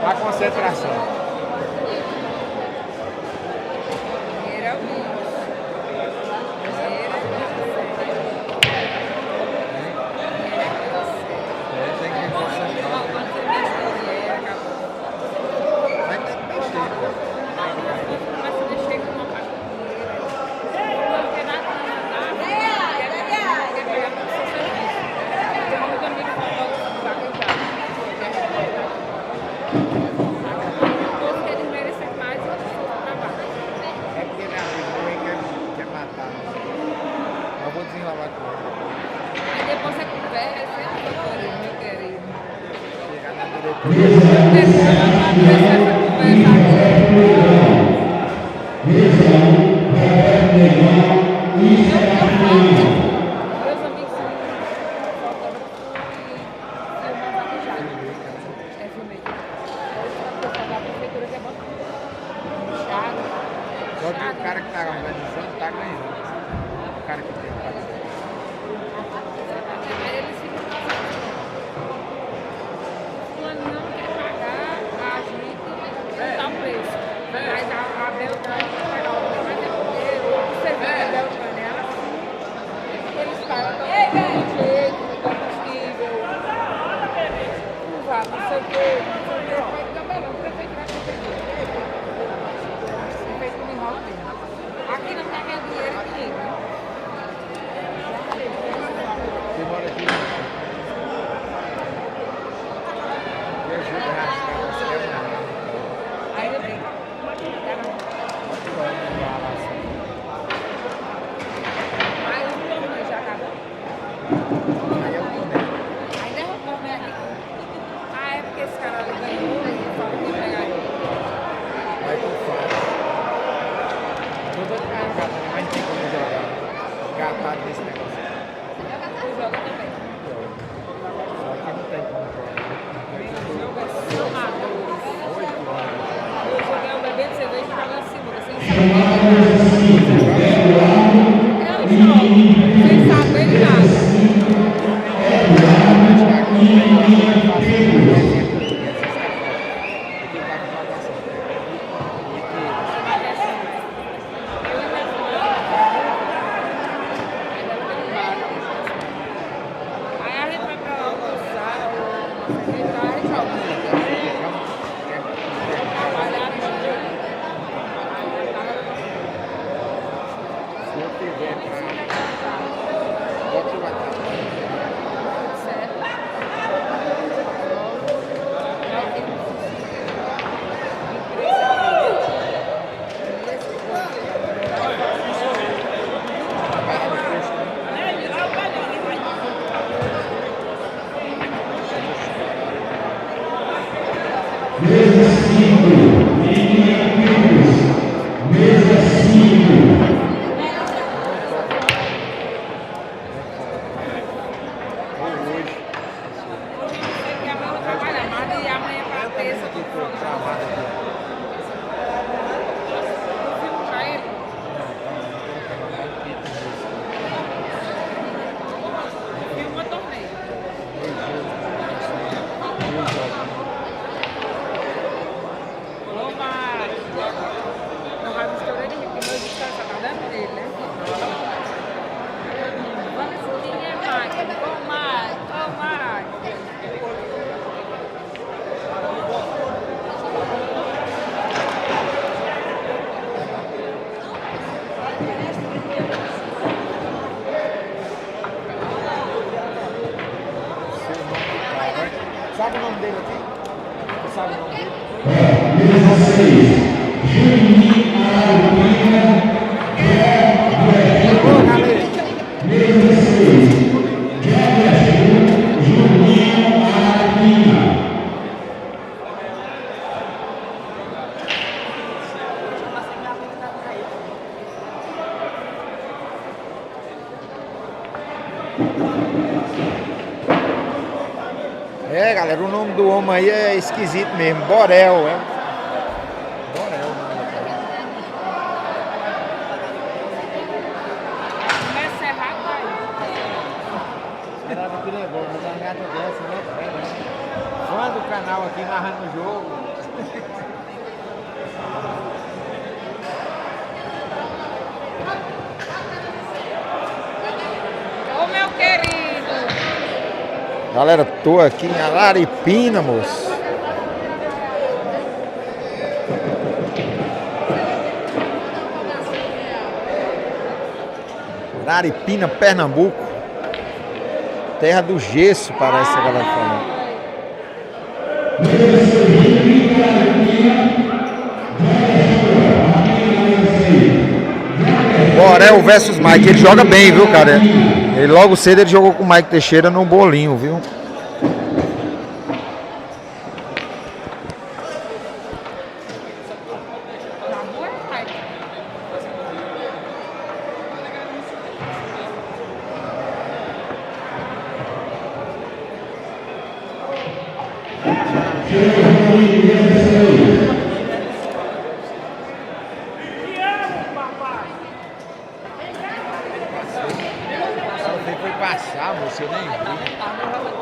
A concentração. Só que o cara que está organizando está ganhando. O cara que tem que fazer. Eles ficam fulano não quer pagar a gente tal preço. Mas a Beltrane vai pagar o que vai depois. O serviço da Beltrane é assim. Eles pagam todo jeito, combustível, usar, não sei o que. Vai tabelando, o prefeito vai competir. Aqui não tem aquele dinheiro que liga. Você mora aqui? Me ajuda a arrastar você. Ainda bem. Aí o torneio já acabou. Aí é o torneio. Ainda é o torneio aqui. Ah, é porque esse cara ali ganhou e falou que ia pegar ele. Vai por fora. Toda carregada, mas não tem como jogar. Gatado nesse negócio. Tu joga também. Só que não tem como jogar. O jogo é só amadores. 8 horas. Eu joguei um bebê de cerveja e joga assim, você não sabe nem nada. Eu jogo, sem saber nada. Aí a gente vai pra lá almoçar, ou aí joga. Trabalhar no dia. Se eu tiver pra... Bota o WhatsApp. Certo? Mesa 5, mesa 5. Que amanhã eu vou trabalhar, mas e amanhã pra terça eu tô Travado aqui. filmo pra ele. Filma torneio. Ô, Mari. Não vai misturar ele, porque meu disco só tá dando dele, né? Vamos esse dinheiro, Mari. Ô, Mari. Ô, Mari. Sabe o nome dele aqui? Você sabe o nome dele? Mesa 6, Juninho Araguinha, Ô, galera! mesa 6, Juninho Araguinha. É, galera, o nome do homem aí é esquisito mesmo. Borel, é? Borel, Começa errado, vai. Era que levou, mas a gata dessa, né? Fã do canal aqui narrando o jogo. Galera, tô aqui em Araripina, moço. Araripina, Pernambuco. Terra do gesso, parece a galera falando. Borel versus Mike. Ele joga bem, viu, cara? Ele logo cedo ele jogou com o Mike Teixeira no bolinho, viu? Você foi passar, você nem viu.